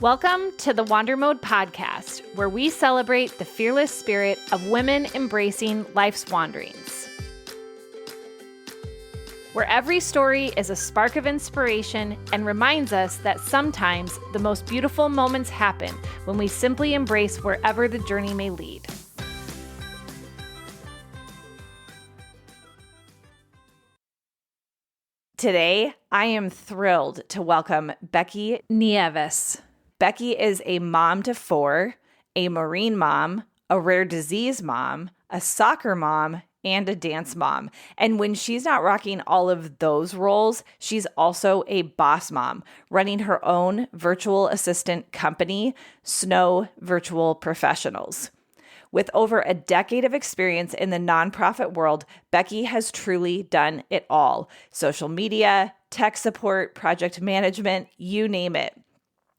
Welcome to the Wander Mode podcast, where we celebrate the fearless spirit of women embracing life's wanderings. Where every story is a spark of inspiration and reminds us that sometimes the most beautiful moments happen when we simply embrace wherever the journey may lead. Today, I am thrilled to welcome Becky Nieves. Becky is a mom to four, a marine mom, a rare disease mom, a soccer mom, and a dance mom. And when she's not rocking all of those roles, she's also a boss mom, running her own virtual assistant company, Snow Virtual Professionals. With over a decade of experience in the nonprofit world, Becky has truly done it all. Social media, tech support, project management, you name it.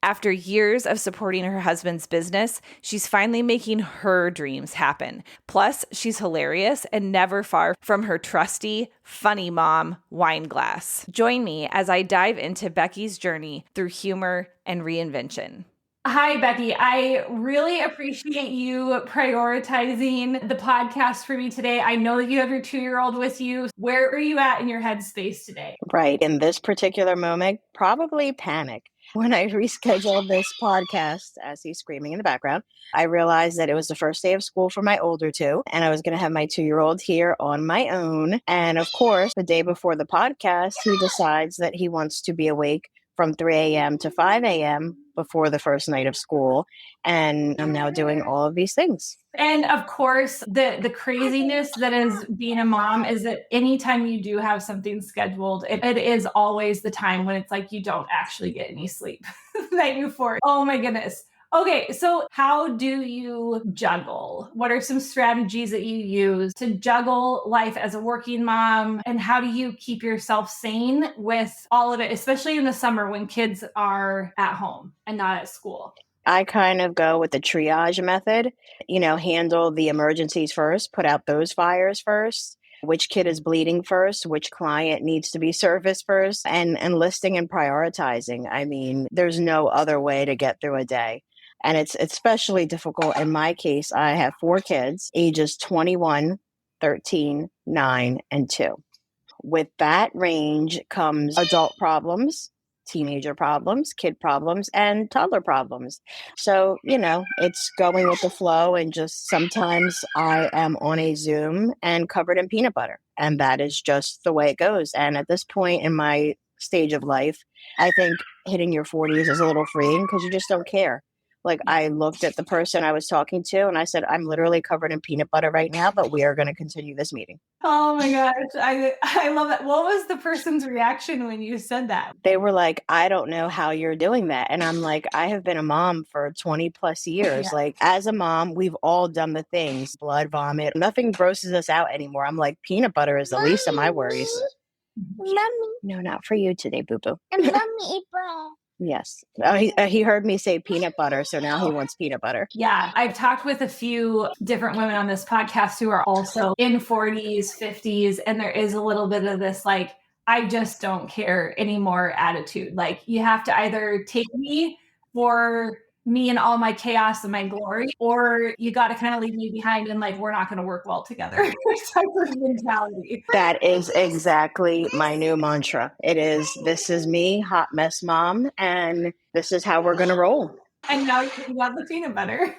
After years of supporting her husband's business, she's finally making her dreams happen. Plus, she's hilarious and never far from her trusty, funny mom wine glass. Join me as I dive into Becky's journey through humor and reinvention. Hi, Becky. I really appreciate you prioritizing the podcast for me today. I know that you have your 2-year-old with you. Where are you at in your headspace today? Right. In this particular moment, probably panic. When I rescheduled this podcast, as he's screaming in the background, I realized that it was the first day of school for my older two, and I was going to have my 2-year-old here on my own. And of course, the day before the podcast, he decides that he wants to be awake from 3 a.m. to 5 a.m. before the first night of school. And I'm now doing all of these things. And of course, the craziness that is being a mom is that anytime you do have something scheduled, it is always the time when it's like you don't actually get any sleep the night before. Oh my goodness. Okay, so how do you juggle? What are some strategies that you use to juggle life as a working mom? And how do you keep yourself sane with all of it, especially in the summer when kids are at home and not at school? I kind of go with the triage method, handle the emergencies first, put out those fires first. Which kid is bleeding first, which client needs to be serviced first, and listing and prioritizing. I mean, there's no other way to get through a day. And it's especially difficult in my case. I have 4 kids, ages 21, 13, 9, and 2. With that range comes adult problems, teenager problems, kid problems, and toddler problems. So, it's going with the flow. And just sometimes I am on a Zoom and covered in peanut butter. And that is just the way it goes. And at this point in my stage of life, I think hitting your 40s is a little freeing because you just don't care. Like, I looked at the person I was talking to and I said, I'm literally covered in peanut butter right now, but we are going to continue this meeting. Oh my gosh. I love that. What was the person's reaction when you said that? They were like, I don't know how you're doing that. And I'm like, I have been a mom for 20 plus years. Yeah. Like, as a mom, we've all done the things, blood, vomit. Nothing grosses us out anymore. I'm like, peanut butter is the least of my worries. Mommy. No, not for you today, boo-boo. And mommy, bro. Yes. He heard me say peanut butter, so now he wants peanut butter. Yeah. I've talked with a few different women on this podcast who are also in 40s, 50s, and there is a little bit of this, like, I just don't care anymore attitude. Like, you have to either take me for me and all my chaos and my glory, or you got to kind of leave me behind and, like, we're not going to work well together type of mentality. That is exactly my new mantra. It is, this is me, hot mess mom, and this is how we're going to roll. And now you got the peanut butter.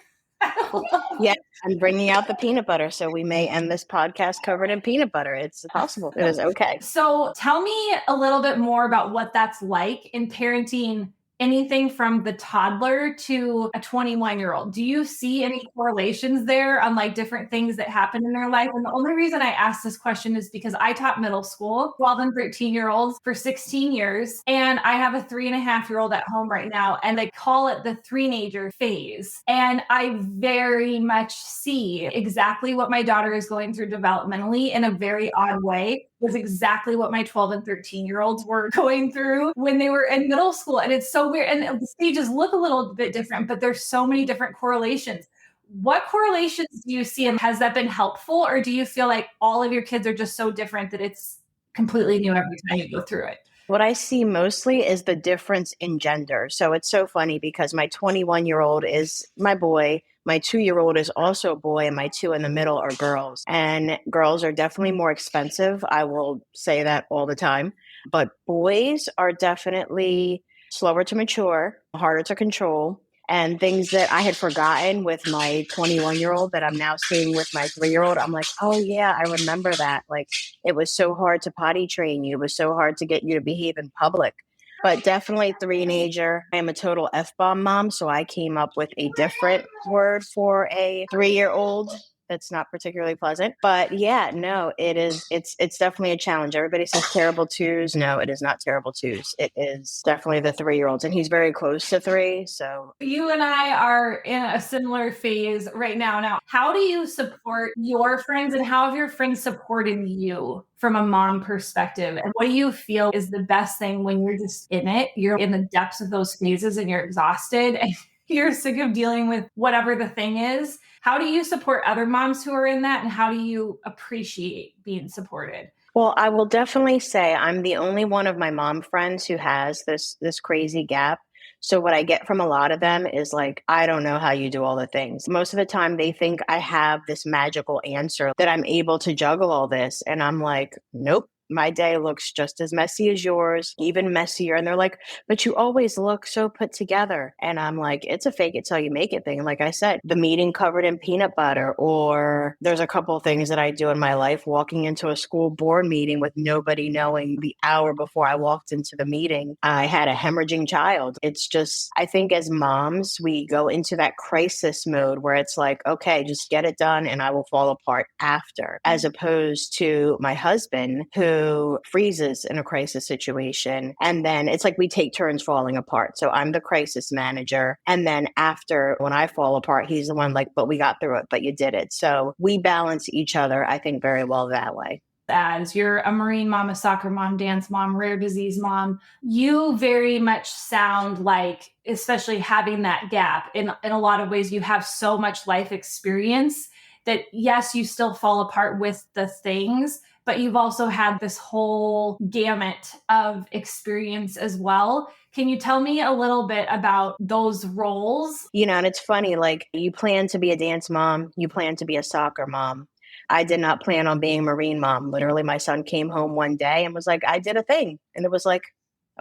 Yeah, I'm bringing out the peanut butter, so we may end this podcast covered in peanut butter. It's possible. It is okay. So tell me a little bit more about what that's like in parenting anything from the toddler to a 21-year-old. Do you see any correlations there on, like, different things that happen in their life? And the only reason I ask this question is because I taught middle school, 12 and 13-year-olds for 16 years. And I have a 3.5-year-old at home right now, and they call it the three-nager phase. And I very much see exactly what my daughter is going through developmentally in a very odd way. Was exactly what my 12 and 13-year-olds were going through when they were in middle school. And it's so weird. And the stages look a little bit different, but there's so many different correlations. What correlations do you see, and has that been helpful? Or do you feel like all of your kids are just so different that it's completely new every time you go through it? What I see mostly is the difference in gender. So it's so funny because my 21-year-old is my boy. My 2-year-old is also a boy, and my two in the middle are girls. And girls are definitely more expensive. I will say that all the time. But boys are definitely slower to mature, harder to control, and things that I had forgotten with my 21-year-old that I'm now seeing with my 3-year-old. I'm like, oh, yeah, I remember that. Like, it was so hard to potty train you. It was so hard to get you to behave in public. But definitely teenager. I am a total F-bomb mom, so I came up with a different word for a 3-year-old. That's not particularly pleasant. But yeah, no, it's definitely a challenge. Everybody says terrible twos. No, it is not terrible twos. It is definitely the 3-year-olds. And he's very close to 3. So You and I are in a similar phase right now. Now, how do you support your friends, and how have your friends supported you from a mom perspective? And what do you feel is the best thing when you're just in it? You're in the depths of those phases and you're exhausted and you're sick of dealing with whatever the thing is. How do you support other moms who are in that? And how do you appreciate being supported? well, I will definitely say I'm the only one of my mom friends who has this crazy gap. So what I get from a lot of them is like, I don't know how you do all the things. Most of the time they think I have this magical answer that I'm able to juggle all this. And I'm like, nope. My day looks just as messy as yours, even messier. And they're like, but you always look so put together. And I'm like, it's a fake it till you make it thing. Like I said, the meeting covered in peanut butter, or there's a couple of things that I do in my life, walking into a school board meeting with nobody knowing the hour before I walked into the meeting, I had a hemorrhaging child. It's just, I think as moms, we go into that crisis mode where it's like, okay, just get it done and I will fall apart after, as opposed to my husband who freezes in a crisis situation. And then it's like we take turns falling apart. So I'm the crisis manager. And then after, when I fall apart, he's the one like, but we got through it, but you did it. So we balance each other, I think, very well that way. As you're a Marine mom, a soccer mom, dance mom, rare disease mom, you very much sound like, especially having that gap in a lot of ways, you have so much life experience that yes, you still fall apart with the things, but you've also had this whole gamut of experience as well. Can you tell me a little bit about those roles? And it's funny, like you plan to be a dance mom, you plan to be a soccer mom. I did not plan on being a Marine mom. Literally, my son came home one day and was like, I did a thing. And it was like,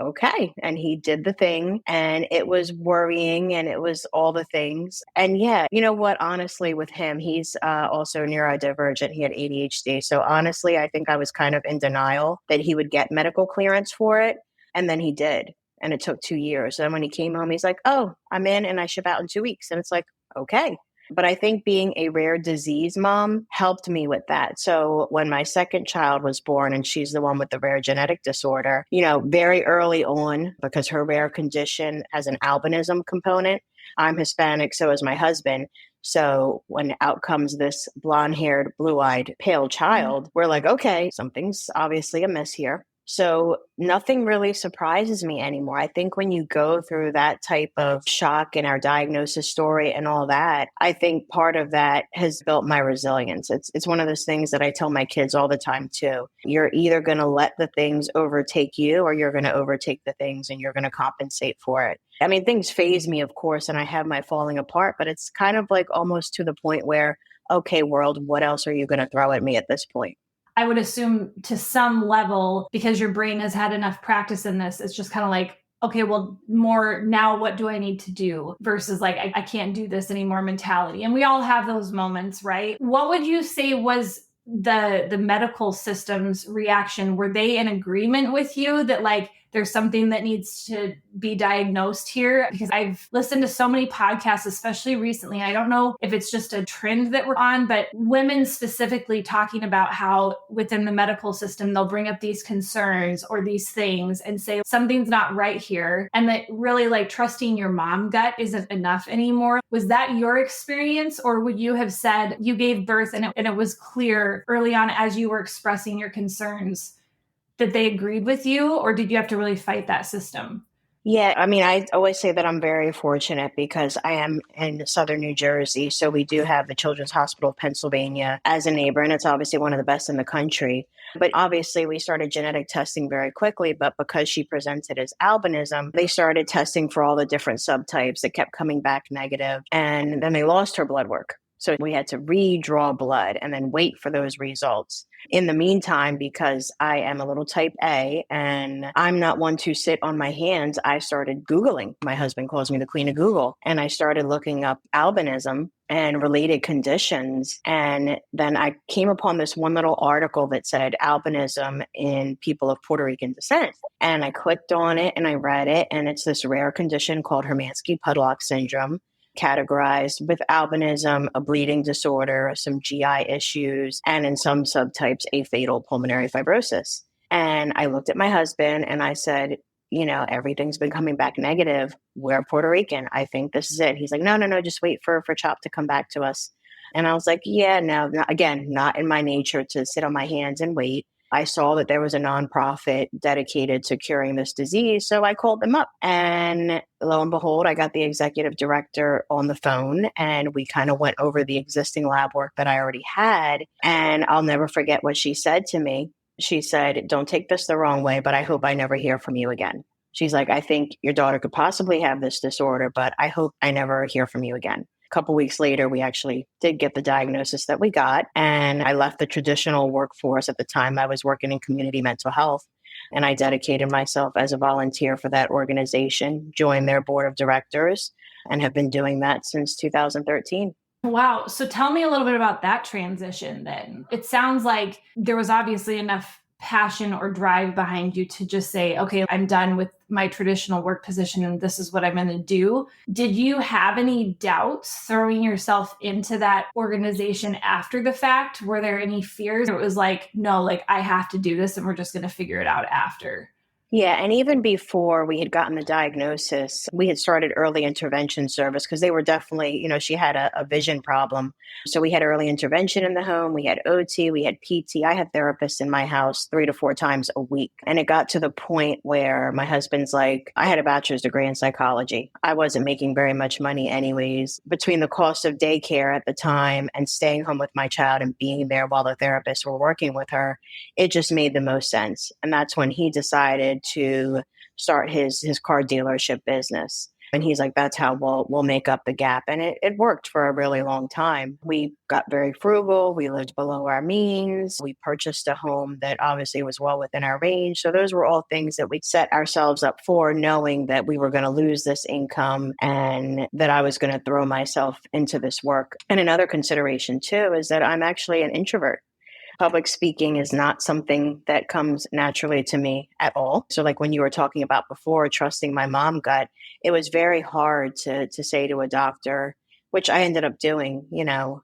okay. And he did the thing, and it was worrying, and it was all the things. And yeah, you know what? Honestly, with him, he's also neurodivergent. He had ADHD. So honestly, I think I was kind of in denial that he would get medical clearance for it. And then he did. And it took 2 years. And when he came home, he's like, oh, I'm in and I ship out in 2 weeks. And it's like, okay. But I think being a rare disease mom helped me with that. So when my second child was born, and she's the one with the rare genetic disorder, very early on, because her rare condition has an albinism component. I'm Hispanic, so is my husband. So when out comes this blonde-haired, blue-eyed, pale child, we're like, okay, something's obviously amiss here. So nothing really surprises me anymore. I think when you go through that type of shock in our diagnosis story and all that, I think part of that has built my resilience. It's one of those things that I tell my kids all the time too. You're either going to let the things overtake you, or you're going to overtake the things and you're going to compensate for it. I mean, things phase me, of course, and I have my falling apart, but it's kind of like almost to the point where, okay, world, what else are you going to throw at me at this point? I would assume to some level, because your brain has had enough practice in this, it's just kind of like, okay, well, more now, what do I need to do versus like, I can't do this anymore mentality. And we all have those moments, right? What would you say was the medical system's reaction? Were they in agreement with you that like, there's something that needs to be diagnosed here? Because I've listened to so many podcasts, especially recently. I don't know if it's just a trend that we're on, but women specifically talking about how within the medical system, they'll bring up these concerns or these things and say something's not right here. And that really like trusting your mom gut isn't enough anymore. Was that your experience? Or would you have said you gave birth and it was clear early on as you were expressing your concerns that they agreed with you, or did you have to really fight that system? Yeah, I mean, I always say that I'm very fortunate because I am in southern New Jersey. So we do have the Children's Hospital of Pennsylvania as a neighbor, and it's obviously one of the best in the country. But obviously, we started genetic testing very quickly. But because she presented as albinism, they started testing for all the different subtypes that kept coming back negative, and then they lost her blood work. So we had to redraw blood and then wait for those results. In the meantime, because I am a little type A and I'm not one to sit on my hands, I started Googling. My husband calls me the queen of Google. And I started looking up albinism and related conditions. And then I came upon this one little article that said albinism in people of Puerto Rican descent. And I clicked on it and I read it. And it's this rare condition called Hermansky-Pudlak syndrome, categorized with albinism, a bleeding disorder, some GI issues, and in some subtypes, a fatal pulmonary fibrosis. And I looked at my husband and I said, everything's been coming back negative. We're Puerto Rican. I think this is it. He's like, no, just wait for CHOP to come back to us. And I was like, yeah, no, again, not in my nature to sit on my hands and wait. I saw that there was a nonprofit dedicated to curing this disease. So I called them up and lo and behold, I got the executive director on the phone and we kind of went over the existing lab work that I already had. And I'll never forget what she said to me. She said, don't take this the wrong way, but I hope I never hear from you again. She's like, I think your daughter could possibly have this disorder, but I hope I never hear from you again. Couple weeks later, we actually did get the diagnosis that we got. And I left the traditional workforce. At the time, I was working in community mental health. And I dedicated myself as a volunteer for that organization, joined their board of directors, and have been doing that since 2013. Wow. So tell me a little bit about that transition then. It sounds like there was obviously enough passion or drive behind you to just say, okay, I'm done with my traditional work position and this is what I'm going to do. Did you have any doubts throwing yourself into that organization after the fact? Were there any fears? Or it was like, no, like I have to do this and we're just going to figure it out after? Yeah, and even before we had gotten the diagnosis, we had started early intervention service because they were definitely, she had a vision problem. So we had early intervention in the home, we had OT, we had PT. I had therapists in my house 3 to 4 times a week. And it got to the point where my husband's like, I had a bachelor's degree in psychology. I wasn't making very much money anyways. Between the cost of daycare at the time and staying home with my child and being there while the therapists were working with her, it just made the most sense. And that's when he decided to start his car dealership business. And he's like, that's how we'll make up the gap. And it worked for a really long time. We got very frugal. We lived below our means. We purchased a home that obviously was well within our range. So those were all things that we set ourselves up for, knowing that we were going to lose this income and that I was going to throw myself into this work. And another consideration too is that I'm actually an introvert. Public speaking is not something that comes naturally to me at all. So like when you were talking about before, trusting my mom gut, it was very hard to say to a doctor, which I ended up doing.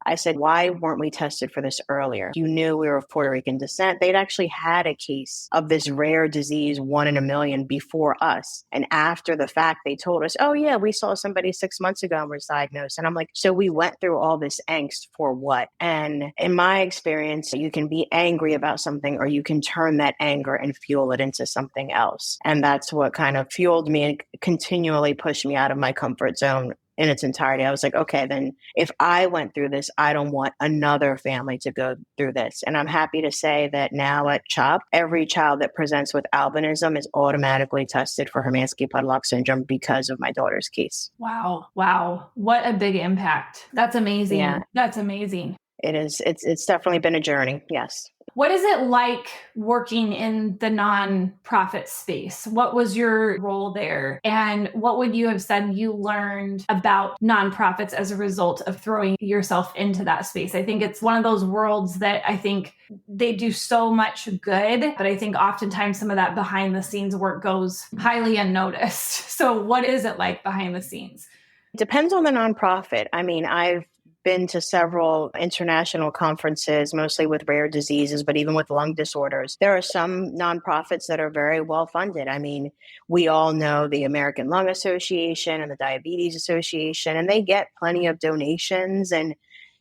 I said, why weren't we tested for this earlier? You knew we were of Puerto Rican descent. They'd actually had a case of this rare disease, 1 in a million, before us. And after the fact, they told us, oh yeah, we saw somebody 6 months ago and was diagnosed. And I'm like, so we went through all this angst for what? And in my experience, you can be angry about something or you can turn that anger and fuel it into something else. And that's what kind of fueled me and continually pushed me out of my comfort zone in its entirety. I was like, okay, then if I went through this, I don't want another family to go through this. And I'm happy to say that now at CHOP, every child that presents with albinism is automatically tested for Hermansky-Pudlak syndrome because of my daughter's case. Wow. What a big impact. That's amazing. Yeah. That's amazing. It is. It's definitely been a journey. Yes. What is it like working in the nonprofit space? What was your role there? And what would you have said you learned about nonprofits as a result of throwing yourself into that space? I think it's one of those worlds that I think they do so much good, but I think oftentimes some of that behind the scenes work goes highly unnoticed. So what is it like behind the scenes? It depends on the nonprofit. I mean, I've been to several international conferences, mostly with rare diseases, but even with lung disorders. There are some nonprofits that are very well funded. I mean, we all know the American Lung Association and the Diabetes Association, and they get plenty of donations and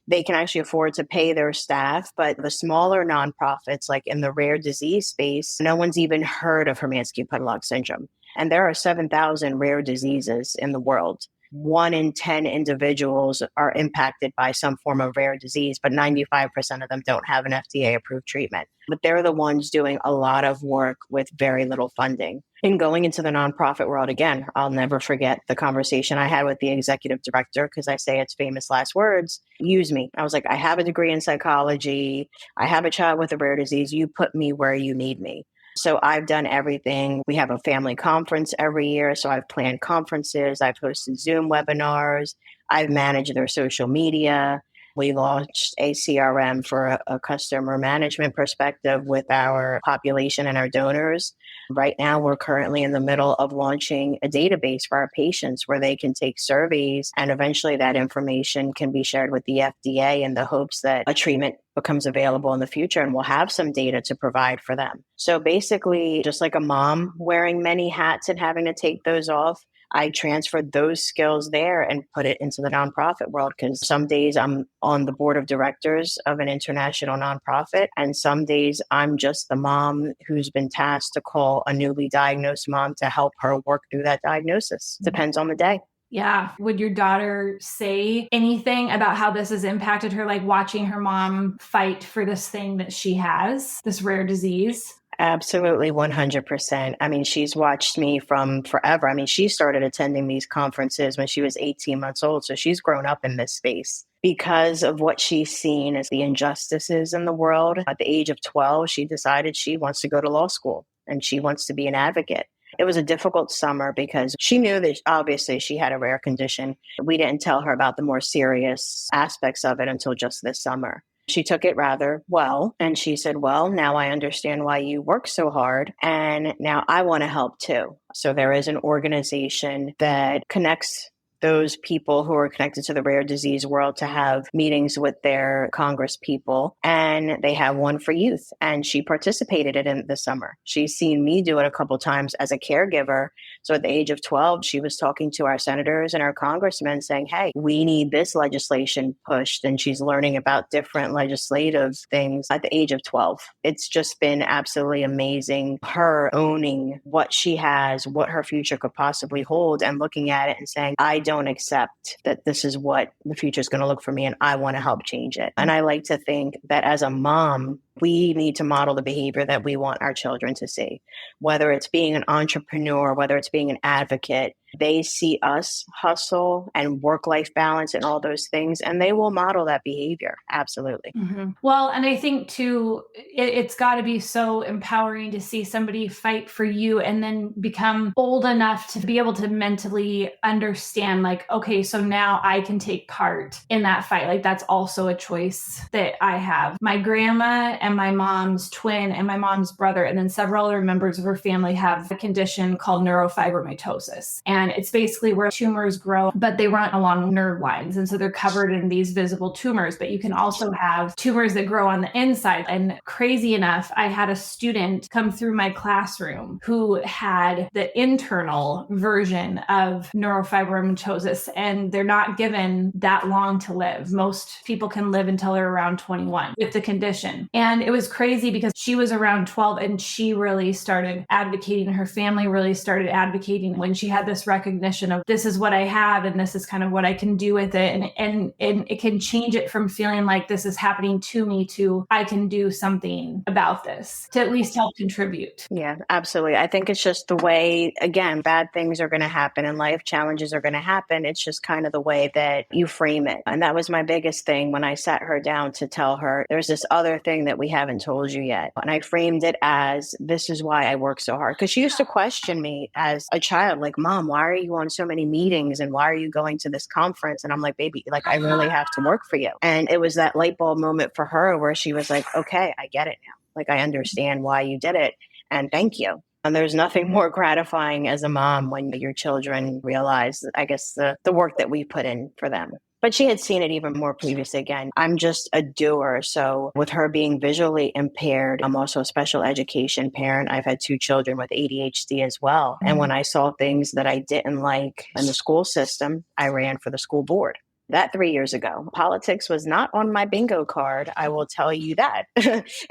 they can actually afford to pay their staff. But the smaller nonprofits, like in the rare disease space, no one's even heard of Hermansky-Pudlak syndrome. And there are 7,000 rare diseases in the world. 1 in 10 individuals are impacted by some form of rare disease, but 95% of them don't have an FDA approved treatment. But they're the ones doing a lot of work with very little funding. And going into the nonprofit world, again, I'll never forget the conversation I had with the executive director, because I say it's famous last words, use me. I was like, I have a degree in psychology. I have a child with a rare disease. You put me where you need me. So I've done everything. We have a family conference every year. So I've planned conferences. I've hosted Zoom webinars. I've managed their social media. We launched a CRM for a customer management perspective with our population and our donors. Right now, we're currently in the middle of launching a database for our patients where they can take surveys, and eventually that information can be shared with the FDA in the hopes that a treatment becomes available in the future, and we'll have some data to provide for them. So basically, just like a mom wearing many hats and having to take those off, I transferred those skills there and put it into the nonprofit world, because some days I'm on the board of directors of an international nonprofit, and some days I'm just the mom who's been tasked to call a newly diagnosed mom to help her work through that diagnosis. Depends on the day. Yeah. Would your daughter say anything about how this has impacted her, like watching her mom fight for this thing that she has, this rare disease? Absolutely, 100%. I mean, she's watched me from forever. I mean, she started attending these conferences when she was 18 months old. So she's grown up in this space because of what she's seen as the injustices in the world. At the age of 12, she decided she wants to go to law school and she wants to be an advocate. It was a difficult summer because she knew that obviously she had a rare condition. We didn't tell her about the more serious aspects of it until just this summer. She took it rather well. And she said, well, now I understand why you work so hard. And now I want to help too. So there is an organization that connects those people who are connected to the rare disease world to have meetings with their Congress people. And they have one for youth. And she participated in it this summer. She's seen me do it a couple times as a caregiver. So at the age of 12, she was talking to our senators and our congressmen saying, hey, we need this legislation pushed. And she's learning about different legislative things at the age of 12. It's just been absolutely amazing, her owning what she has, what her future could possibly hold, and looking at it and saying, I don't accept that this is what the future is going to look for me, and I want to help change it. And I like to think that as a mom, we need to model the behavior that we want our children to see, whether it's being an entrepreneur, whether it's being an advocate. They see us hustle and work-life balance and all those things, and they will model that behavior. Absolutely. Mm-hmm. Well, and I think too, it's got to be so empowering to see somebody fight for you and then become old enough to be able to mentally understand, like, okay, so now I can take part in that fight. Like, that's also a choice that I have. My grandma and my mom's twin and my mom's brother, and then several other members of her family have a condition called neurofibromatosis. And it's basically where tumors grow, but they run along nerve lines. And so they're covered in these visible tumors, but you can also have tumors that grow on the inside. And crazy enough, I had a student come through my classroom who had the internal version of neurofibromatosis, and they're not given that long to live. Most people can live until they're around 21 with the condition. And it was crazy because she was around 12 and she really started advocating. Her family really started advocating when she had this recognition of, this is what I have and this is kind of what I can do with it. And it can change it from feeling like this is happening to me to I can do something about this to at least help contribute. Yeah, absolutely. I think it's just the way, again, bad things are going to happen in life, challenges are going to happen. It's just kind of the way that you frame it. And that was my biggest thing when I sat her down to tell her, there's this other thing that we haven't told you yet. And I framed it as, this is why I work so hard. Because she used to question me as a child, like, Mom, why are you on so many meetings and why are you going to this conference? And I'm like, baby, like, I really have to work for you. And it was that light bulb moment for her where she was like, okay, I get it now. Like, I understand why you did it. And thank you. And there's nothing more gratifying as a mom when your children realize, I guess, the work that we put in for them. But she had seen it even more previously. Again, I'm just a doer. So with her being visually impaired, I'm also a special education parent. I've had 2 children with ADHD as well. And when I saw things that I didn't like in the school system, I ran for the school board. That 3 years ago. Politics was not on my bingo card. I will tell you that,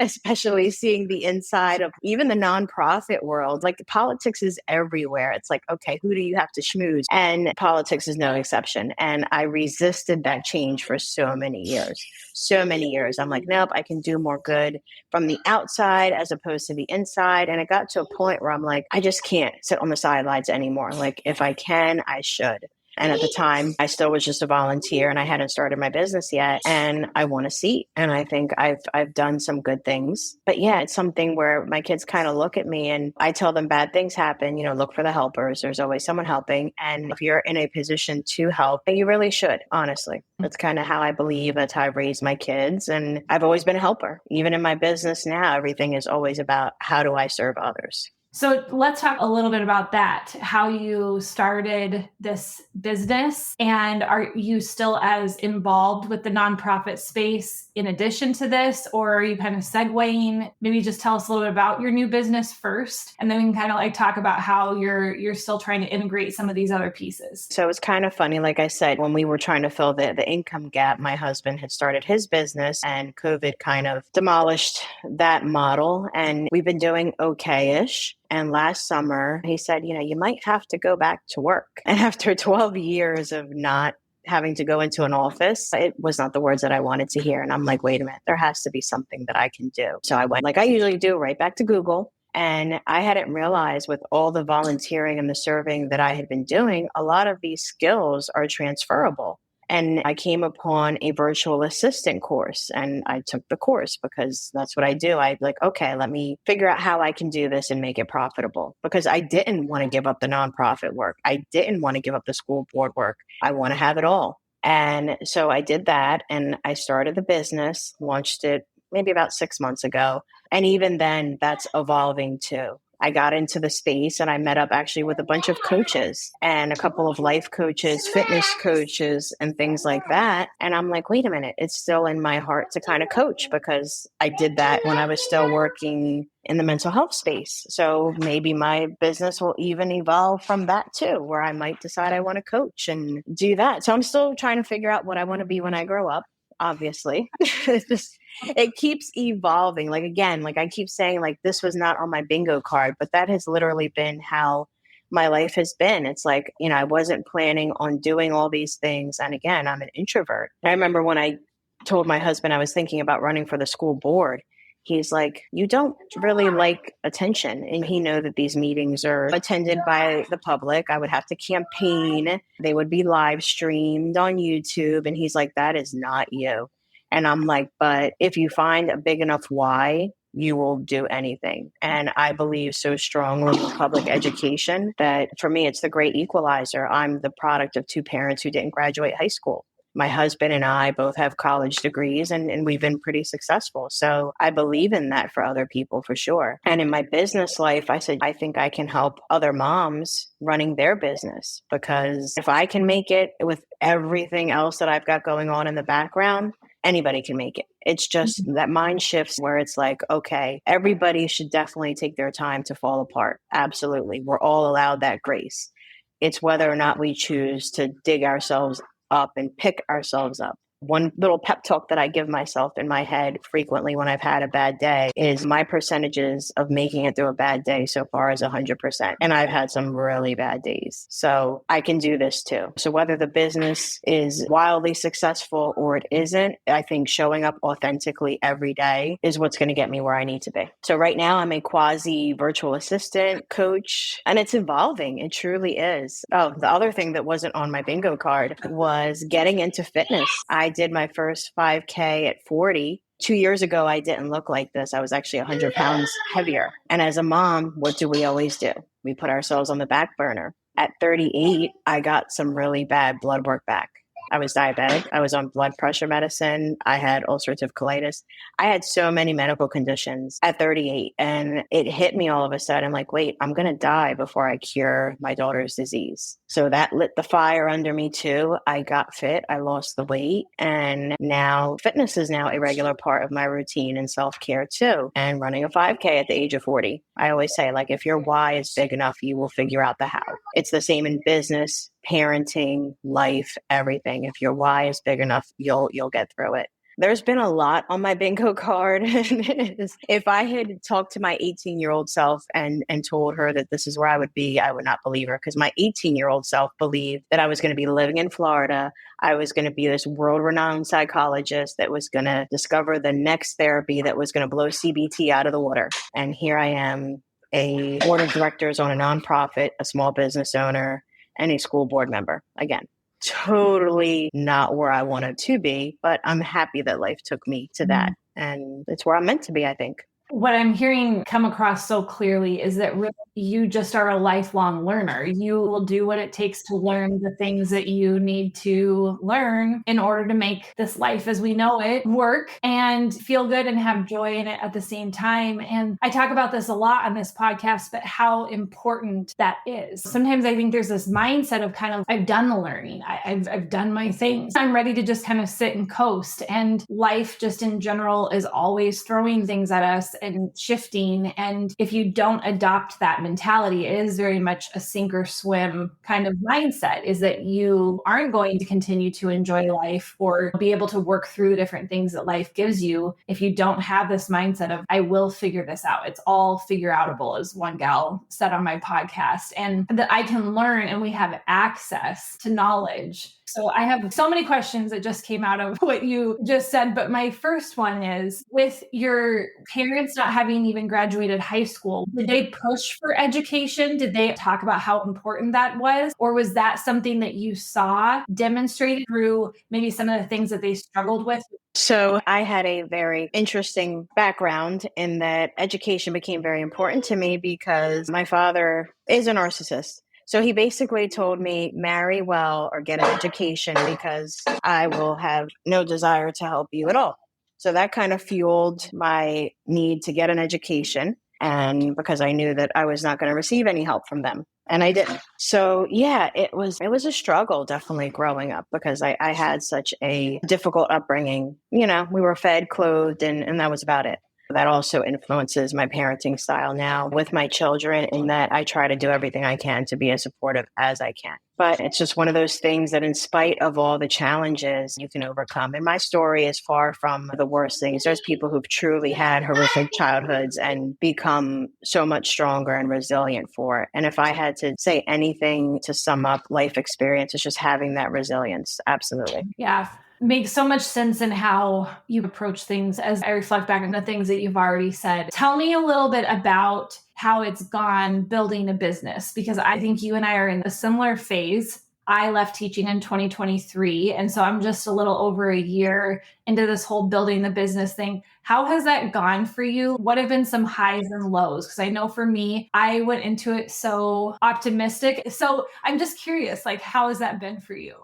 especially seeing the inside of even the nonprofit world. Like politics is everywhere. It's like, okay, who do you have to schmooze? And politics is no exception. And I resisted that change for so many years. So many years. I'm like, nope, I can do more good from the outside as opposed to the inside. And it got to a point where I'm like, I just can't sit on the sidelines anymore. Like if I can, I should. And at the time, I still was just a volunteer and I hadn't started my business yet. And I want a seat. And I think I've done some good things. But yeah, it's something where my kids kind of look at me and I tell them bad things happen, look for the helpers. There's always someone helping. And if you're in a position to help, you really should, honestly. That's kind of how I believe. That's how I raised my kids. And I've always been a helper. Even in my business now, everything is always about how do I serve others? So let's talk a little bit about that, how you started this business, and are you still as involved with the nonprofit space in addition to this, or are you kind of segueing? Maybe just tell us a little bit about your new business first, and then we can kind of like talk about how you're still trying to integrate some of these other pieces. So it's kind of funny. Like I said, when we were trying to fill the income gap, my husband had started his business and COVID kind of demolished that model. And we've been doing okay-ish. And last summer, he said, you might have to go back to work. And after 12 years of not having to go into an office, it was not the words that I wanted to hear. And I'm like, wait a minute, there has to be something that I can do. So I went, like I usually do, right back to Google. And I hadn't realized with all the volunteering and the serving that I had been doing, a lot of these skills are transferable. And I came upon a virtual assistant course and I took the course because that's what I do. I like, okay, let me figure out how I can do this and make it profitable because I didn't want to give up the nonprofit work. I didn't want to give up the school board work. I want to have it all. And so I did that and I started the business, launched it maybe about 6 months ago. And even then that's evolving too. I got into the space and I met up actually with a bunch of coaches and a couple of life coaches, fitness coaches, and things like that. And I'm like, wait a minute, it's still in my heart to kind of coach because I did that when I was still working in the mental health space. So maybe my business will even evolve from that too, where I might decide I want to coach and do that. So I'm still trying to figure out what I want to be when I grow up. Obviously, it keeps evolving. Like, again, like I keep saying, like, this was not on my bingo card, but that has literally been how my life has been. It's like, I wasn't planning on doing all these things. And again, I'm an introvert. I remember when I told my husband I was thinking about running for the school board, he's like, you don't really like attention. And he knew that these meetings are attended by the public. I would have to campaign. They would be live streamed on YouTube. And he's like, that is not you. And I'm like, but if you find a big enough why, you will do anything. And I believe so strongly in public education that for me, it's the great equalizer. I'm the product of two parents who didn't graduate high school. My husband and I both have college degrees and we've been pretty successful. So I believe in that for other people for sure. And in my business life, I said, I think I can help other moms running their business because if I can make it with everything else that I've got going on in the background, anybody can make it. It's just that mind shifts where it's like, okay, everybody should definitely take their time to fall apart. Absolutely. We're all allowed that grace. It's whether or not we choose to dig ourselves up and pick ourselves up. One little pep talk that I give myself in my head frequently when I've had a bad day is my percentages of making it through a bad day so far is 100%. And I've had some really bad days. So I can do this too. So whether the business is wildly successful or it isn't, I think showing up authentically every day is what's going to get me where I need to be. So right now I'm a quasi virtual assistant coach and it's evolving. It truly is. Oh, the other thing that wasn't on my bingo card was getting into fitness. I did my first 5K at 40. 2 years ago, I didn't look like this. I was actually 100 pounds heavier. And as a mom, what do we always do? We put ourselves on the back burner. At 38, I got some really bad blood work back. I was diabetic. I was on blood pressure medicine. I had ulcerative colitis. I had so many medical conditions at 38. And it hit me all of a sudden like, wait, I'm going to die before I cure my daughter's disease. So that lit the fire under me too. I got fit. I lost the weight. And now fitness is now a regular part of my routine and self-care too. And running a 5K at the age of 40. I always say, like, if your why is big enough, you will figure out the how. It's the same in business, parenting, life, everything. If your why is big enough, you'll get through it. There's been a lot on my bingo card. If I had talked to my 18-year-old self and told her that this is where I would be, I would not believe her, because my 18-year-old self believed that I was going to be living in Florida. I was going to be this world-renowned psychologist that was going to discover the next therapy that was going to blow CBT out of the water. And here I am, a board of directors on a nonprofit, a small business owner, and a school board member. Again, totally not where I wanted to be, but I'm happy that life took me to that. And it's where I'm meant to be, I think. What I'm hearing come across so clearly is that really you just are a lifelong learner. You will do what it takes to learn the things that you need to learn in order to make this life as we know it work and feel good and have joy in it at the same time. And I talk about this a lot on this podcast, but how important that is. Sometimes I think there's this mindset of kind of, I've done the learning. I've done my things. I'm ready to just kind of sit and coast. And life just in general is always throwing things at us and shifting. And if you don't adopt that mentality, it is very much a sink or swim kind of mindset, is that you aren't going to continue to enjoy life or be able to work through different things that life gives you if you don't have this mindset of, I will figure this out. It's all figure outable, as one gal said on my podcast, and that I can learn and we have access to knowledge. So I have so many questions that just came out of what you just said. But my first one is, with your parents not having even graduated high school, did they push for education? Did they talk about how important that was? Or was that something that you saw demonstrated through maybe some of the things that they struggled with? So I had a very interesting background in that education became very important to me because my father is a narcissist. So he basically told me, marry well or get an education because I will have no desire to help you at all. So that kind of fueled my need to get an education. And because I knew that I was not going to receive any help from them. And I didn't. So yeah, it was a struggle definitely growing up because I had such a difficult upbringing. You know, we were fed, clothed, and that was about it. That also influences my parenting style now with my children, in that I try to do everything I can to be as supportive as I can. But it's just one of those things that in spite of all the challenges, you can overcome. And my story is far from the worst things. There's people who've truly had horrific childhoods and become so much stronger and resilient for it. And if I had to say anything to sum up life experience, it's just having that resilience. Absolutely. Yeah. Makes so much sense in how you approach things as I reflect back on the things that you've already said. Tell me a little bit about how it's gone building a business, because I think you and I are in a similar phase. I left teaching in 2023. And so I'm just a little over a year into this whole building the business thing. How has that gone for you? What have been some highs and lows? Because I know for me, I went into it so optimistic. So I'm just curious, like, how has that been for you?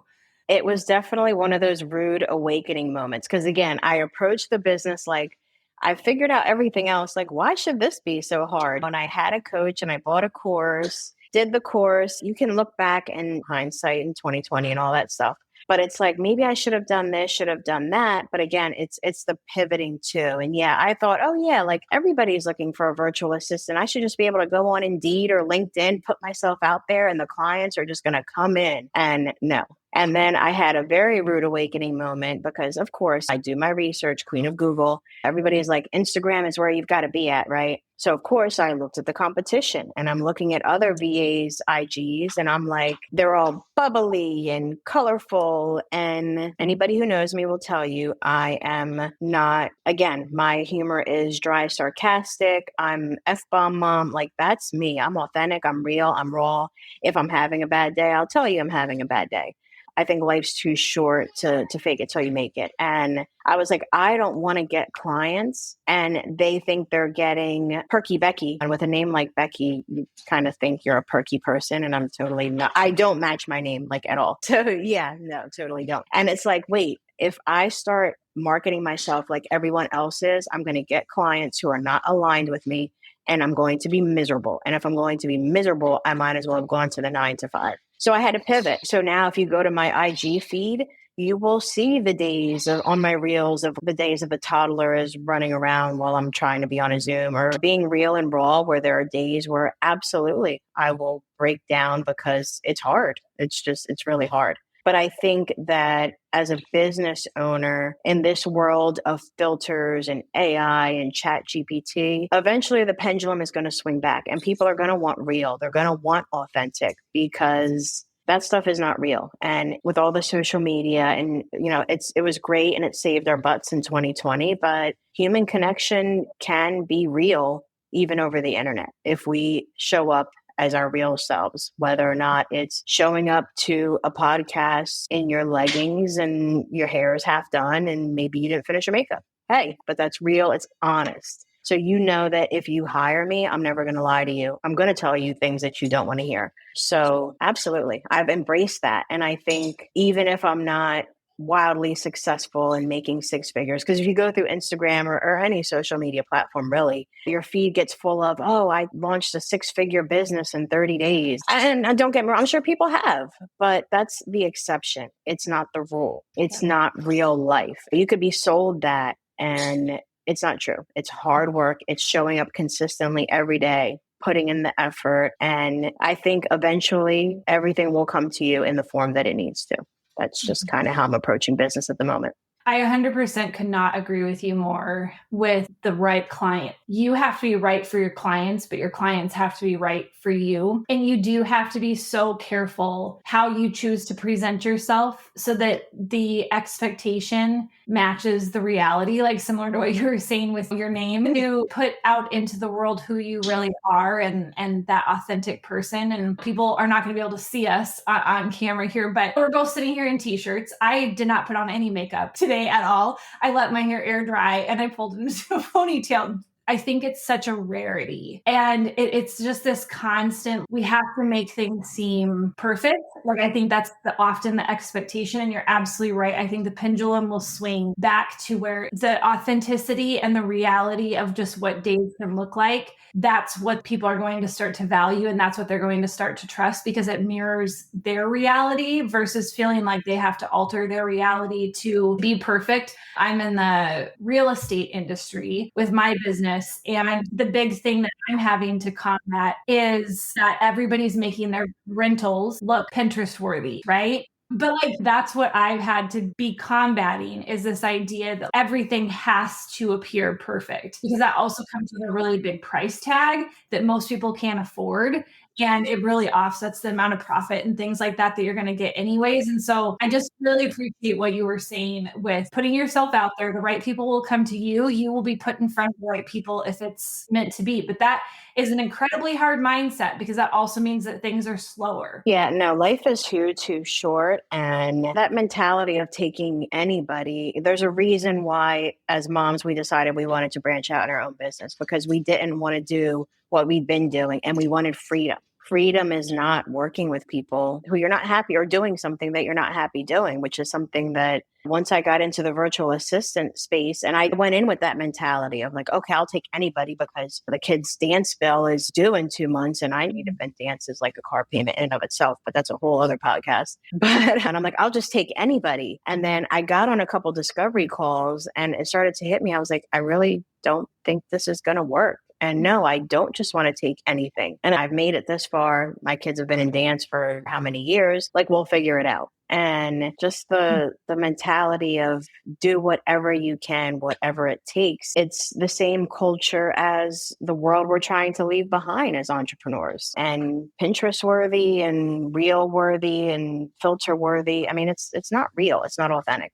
It was definitely one of those rude awakening moments. Because again, I approached the business like I figured out everything else. Like, why should this be so hard? When I had a coach and I bought a course, did the course, you can look back in hindsight in 2020 and all that stuff. But it's like, maybe I should have done this, should have done that. But again, it's the pivoting too. And yeah, I thought, oh yeah, like everybody's looking for a virtual assistant. I should just be able to go on Indeed or LinkedIn, put myself out there, and the clients are just going to come in. And no. And then I had a very rude awakening moment because, of course, I do my research, queen of Google. Everybody's like, Instagram is where you've got to be at, right? So, of course, I looked at the competition and I'm looking at other VAs, IGs, and I'm like, they're all bubbly and colorful. And anybody who knows me will tell you I am not, again, my humor is dry, sarcastic. I'm F-bomb mom. Like, that's me. I'm authentic. I'm real. I'm raw. If I'm having a bad day, I'll tell you I'm having a bad day. I think life's too short to fake it till you make it. And I was like, I don't want to get clients and they think they're getting perky Becky. And with a name like Becky, you kind of think you're a perky person. And I'm totally not. I don't match my name like at all. So yeah, no, totally don't. And it's like, wait, if I start marketing myself like everyone else is, I'm going to get clients who are not aligned with me and I'm going to be miserable. And if I'm going to be miserable, I might as well have gone to the 9 to 5. So I had to pivot. So now if you go to my IG feed, you will see the days on my reels of the days of the toddler is running around while I'm trying to be on a Zoom, or being real and raw where there are days where absolutely I will break down because it's hard. It's really hard. But I think that as a business owner in this world of filters and AI and chat GPT, eventually the pendulum is going to swing back and people are going to want real. They're going to want authentic because that stuff is not real. And with all the social media and, it was great and it saved our butts in 2020, but human connection can be real even over the internet if we show up as our real selves, whether or not it's showing up to a podcast in your leggings and your hair is half done and maybe you didn't finish your makeup. Hey, but that's real. It's honest. So you know that if you hire me, I'm never going to lie to you. I'm going to tell you things that you don't want to hear. So absolutely, I've embraced that. And I think even if I'm not wildly successful in making six figures, because if you go through Instagram or any social media platform, really, your feed gets full of, oh, I launched a 6-figure business in 30 days. And don't get me wrong, I'm sure people have, but that's the exception. It's not the rule. It's not real life. You could be sold that and it's not true. It's hard work. It's showing up consistently every day, putting in the effort. And I think eventually everything will come to you in the form that it needs to. That's just kind of how I'm approaching business at the moment. I 100% could not agree with you more with the right client. You have to be right for your clients, but your clients have to be right for you. And you do have to be so careful how you choose to present yourself so that the expectation matches the reality, like similar to what you were saying with your name, to put out into the world who you really are and that authentic person. And people are not going to be able to see us on camera here, but we're both sitting here in t-shirts. I did not put on any makeup today at all. I let my hair air dry and I pulled it into a ponytail. I think it's such a rarity. And it's just this constant, we have to make things seem perfect. Like, I think that's often the expectation. And you're absolutely right. I think the pendulum will swing back to where the authenticity and the reality of just what days can look like. That's what people are going to start to value. And that's what they're going to start to trust because it mirrors their reality versus feeling like they have to alter their reality to be perfect. I'm in the real estate industry with my business. And the big thing that I'm having to combat is that everybody's making their rentals look Pinterest worthy, right? But that's what I've had to be combating is this idea that everything has to appear perfect because that also comes with a really big price tag that most people can't afford. And it really offsets the amount of profit and things like that you're going to get anyways. And so I just really appreciate what you were saying with putting yourself out there. The right people will come to you. You will be put in front of the right people if it's meant to be. But that is an incredibly hard mindset because that also means that things are slower. Yeah, no, life is too short. And that mentality of taking anybody, there's a reason why as moms, we decided we wanted to branch out in our own business because we didn't want to do what we'd been doing and we wanted freedom. Freedom is not working with people who you're not happy or doing something that you're not happy doing, which is something that once I got into the virtual assistant space and I went in with that mentality of like, okay, I'll take anybody because the kid's dance bill is due in 2 months and I need event dances like a car payment in and of itself, but that's a whole other podcast. And I'm like, I'll just take anybody. And then I got on a couple discovery calls and it started to hit me. I was like, I really don't think this is going to work. And no, I don't just want to take anything. And I've made it this far. My kids have been in dance for how many years? Like, we'll figure it out. And just the mentality of do whatever you can, whatever it takes. It's the same culture as the world we're trying to leave behind as entrepreneurs. And Pinterest worthy and reel worthy and filter worthy. I mean, it's not real. It's not authentic.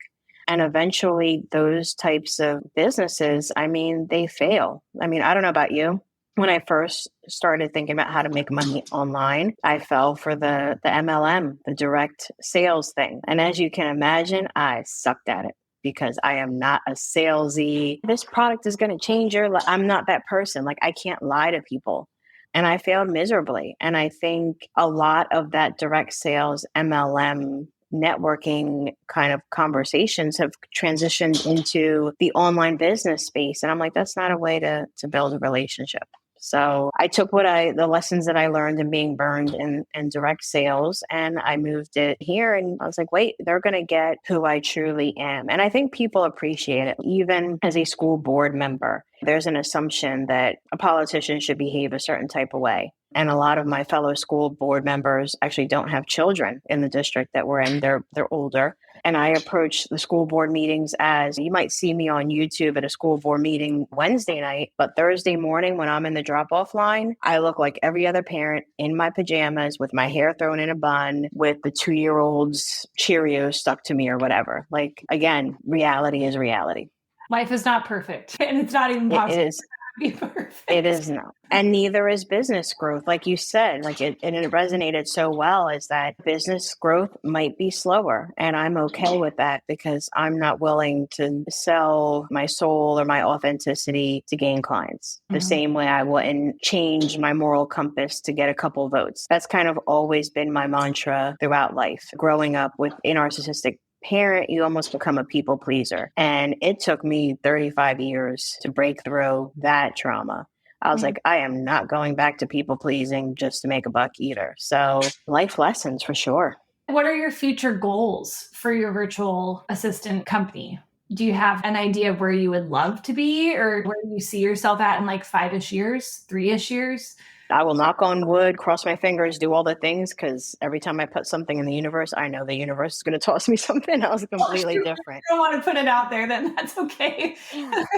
And eventually those types of businesses, I mean, they fail. I mean, I don't know about you. When I first started thinking about how to make money online, I fell for the MLM, the direct sales thing. And as you can imagine, I sucked at it because I am not a salesy. This product is going to change your life. I'm not that person. Like, I can't lie to people. And I failed miserably. And I think a lot of that direct sales MLM networking kind of conversations have transitioned into the online business space. And I'm like, that's not a way to build a relationship. So I took the lessons that I learned in being burned in direct sales, and I moved it here. And I was like, wait, they're going to get who I truly am. And I think people appreciate it. Even as a school board member, there's an assumption that a politician should behave a certain type of way. And a lot of my fellow school board members actually don't have children in the district that we're in. They're older. And I approach the school board meetings as you might see me on YouTube at a school board meeting Wednesday night, but Thursday morning when I'm in the drop-off line, I look like every other parent in my pajamas with my hair thrown in a bun with the 2-year-old's Cheerios stuck to me or whatever. Like, again, reality is reality. Life is not perfect, and it's not even possible. It is. Be perfect. It is not. And neither is business growth. Like you said, it resonated so well, is that business growth might be slower. And I'm okay with that because I'm not willing to sell my soul or my authenticity to gain clients. The same way I wouldn't change my moral compass to get a couple votes. That's kind of always been my mantra throughout life. Growing up with a narcissistic parent, you almost become a people pleaser. And it took me 35 years to break through that trauma. I was like, I am not going back to people pleasing just to make a buck either. So life lessons for sure. What are your future goals for your virtual assistant company? Do you have an idea of where you would love to be, or where you see yourself at in like 5-ish years, 3-ish years? I will knock on wood, cross my fingers, do all the things, because every time I put something in the universe, I know the universe is going to toss me something else completely different. If you don't want to put it out there, then that's okay.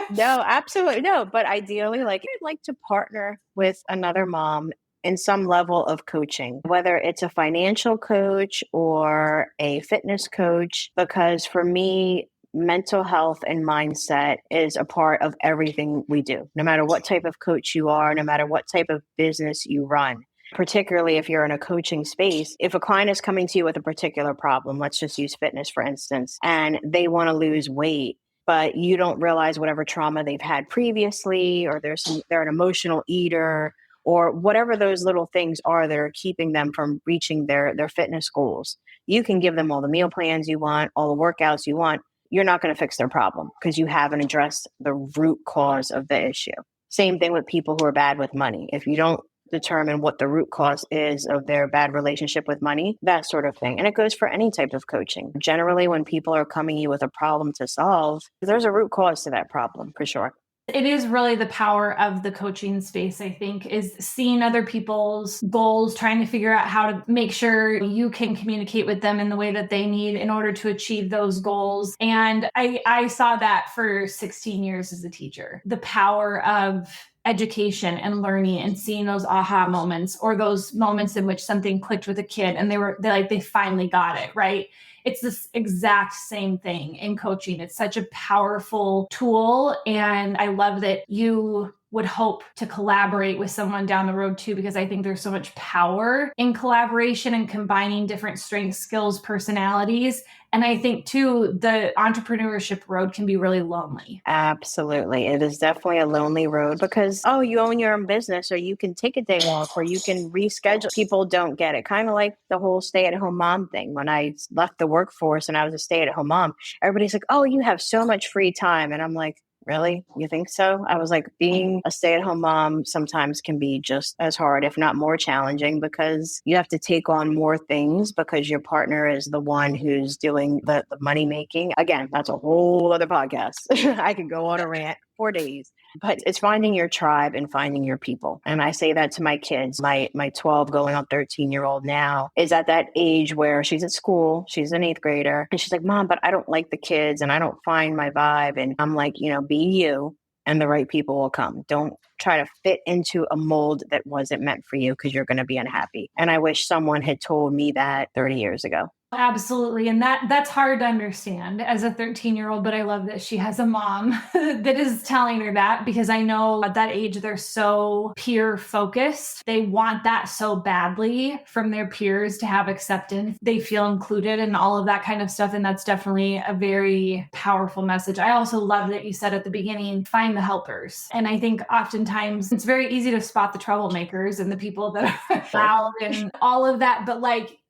No, absolutely no. But ideally, I'd like to partner with another mom in some level of coaching, whether it's a financial coach or a fitness coach, because for me, mental health and mindset is a part of everything we do, no matter what type of coach you are, no matter what type of business you run. Particularly if you're in a coaching space, if a client is coming to you with a particular problem, let's just use fitness, for instance, and they want to lose weight, but you don't realize whatever trauma they've had previously, or they're an emotional eater, or whatever those little things are that are keeping them from reaching their fitness goals. You can give them all the meal plans you want, all the workouts you want. You're not going to fix their problem because you haven't addressed the root cause of the issue. Same thing with people who are bad with money. If you don't determine what the root cause is of their bad relationship with money, that sort of thing. And it goes for any type of coaching. Generally, when people are coming to you with a problem to solve, there's a root cause to that problem for sure. It is really the power of the coaching space, I think, is seeing other people's goals, trying to figure out how to make sure you can communicate with them in the way that they need in order to achieve those goals. And I saw that for 16 years as a teacher. The power of education and learning and seeing those aha moments, or those moments in which something clicked with a kid and they finally got it, right? It's this exact same thing in coaching. It's such a powerful tool. And I love that you would hope to collaborate with someone down the road too, because I think there's so much power in collaboration and combining different strengths, skills, personalities. And I think too, the entrepreneurship road can be really lonely. Absolutely. It is definitely a lonely road because, you own your own business, or you can take a day off, or you can reschedule. People don't get it. Kind of like the whole stay-at-home mom thing. When I left the workforce and I was a stay-at-home mom, everybody's like, oh, you have so much free time. And I'm like, really? You think so? I was like, being a stay-at-home mom sometimes can be just as hard, if not more challenging, because you have to take on more things because your partner is the one who's doing the money making. Again, that's a whole other podcast. I could go on a rant for days. But it's finding your tribe and finding your people. And I say that to my kids. My 12 going on 13-year-old now is at that age where she's at school. She's an 8th grader. And she's like, Mom, but I don't like the kids and I don't find my vibe. And I'm like, be you and the right people will come. Don't try to fit into a mold that wasn't meant for you because you're going to be unhappy. And I wish someone had told me that 30 years ago. Absolutely. And that's hard to understand as a 13-year-old, but I love that she has a mom that is telling her that, because I know at that age, they're so peer focused. They want that so badly from their peers to have acceptance. They feel included and all of that kind of stuff. And that's definitely a very powerful message. I also love that you said at the beginning, find the helpers. And I think oftentimes it's very easy to spot the troublemakers and the people that are loud and all of that. But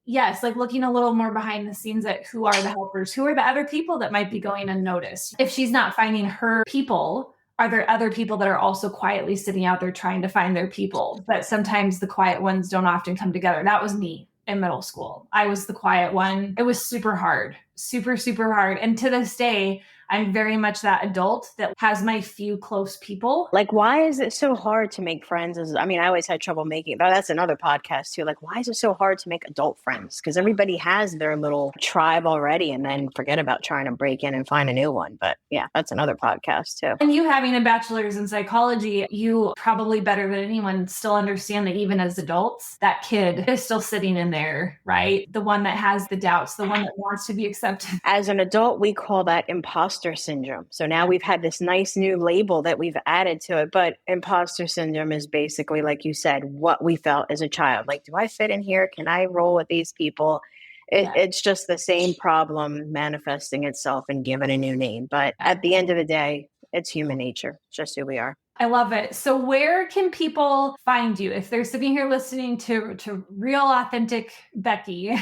yes, looking a little more behind the scenes at who are the helpers, who are the other people that might be going unnoticed. If she's not finding her people, are there other people that are also quietly sitting out there trying to find their people? But sometimes the quiet ones don't often come together. That was me in middle school. I was the quiet one. It was super hard, super, super hard. And to this day, I'm very much that adult that has my few close people. Like, why is it so hard to make friends? I mean, I always had trouble making, but that's another podcast too. Like, why is it so hard to make adult friends? Because everybody has their little tribe already, and then forget about trying to break in and find a new one. But yeah, that's another podcast too. And you having a bachelor's in psychology, you probably better than anyone still understand that even as adults, that kid is still sitting in there, right? The one that has the doubts, the one that wants to be accepted. As an adult, we call that imposter syndrome. So now we've had this nice new label that we've added to it. But imposter syndrome is basically, like you said, what we felt as a child. Like, do I fit in here? Can I roll with these people? It's just the same problem manifesting itself and given a new name. But at the end of the day, it's human nature. It's just who we are. I love it. So where can people find you if they're sitting here listening to real authentic Becky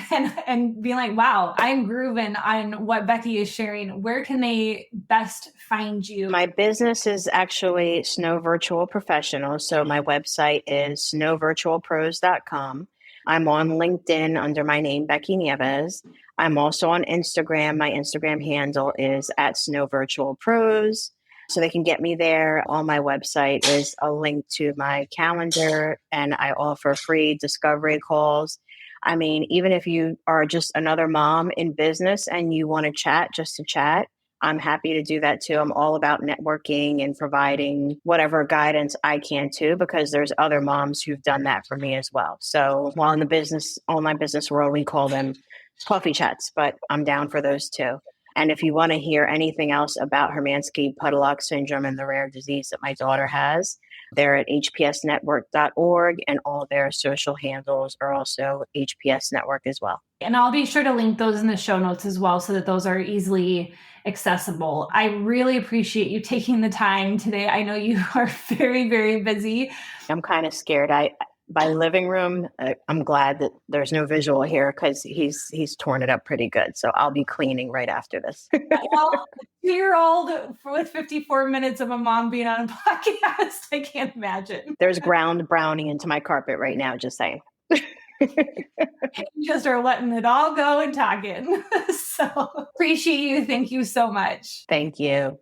and being like, wow, I'm grooving on what Becky is sharing? Where can they best find you? My business is actually Snow Virtual Professional. So my website is snowvirtualpros.com. I'm on LinkedIn under my name, Becky Nieves. I'm also on Instagram. My Instagram handle is @snowvirtualpros. So they can get me there. On my website is a link to my calendar, and I offer free discovery calls. I mean, even if you are just another mom in business and you want to chat just to chat, I'm happy to do that too. I'm all about networking and providing whatever guidance I can too, because there's other moms who've done that for me as well. So while in the business, online business world, we call them coffee chats, but I'm down for those too. And if you want to hear anything else about Hermansky-Pudilak syndrome and the rare disease that my daughter has, they're at hpsnetwork.org, and all their social handles are also HPS Network as well. And I'll be sure to link those in the show notes as well so that those are easily accessible. I really appreciate you taking the time today. I know you are very, very busy. I'm kind of scared. By living room, I'm glad that there's no visual here because he's torn it up pretty good. So I'll be cleaning right after this. Well, 2-year-old with 54 minutes of a mom being on a podcast, I can't imagine. There's ground browning into my carpet right now, just saying. You just are letting it all go and talking. So appreciate you. Thank you so much. Thank you.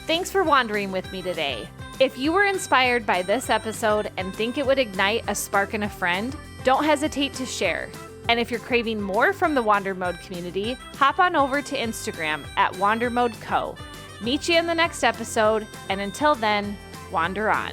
Thanks for wandering with me today. If you were inspired by this episode and think it would ignite a spark in a friend, don't hesitate to share. And if you're craving more from the Wander Mode community, hop on over to Instagram @WanderModeCo. Meet you in the next episode, and until then, wander on.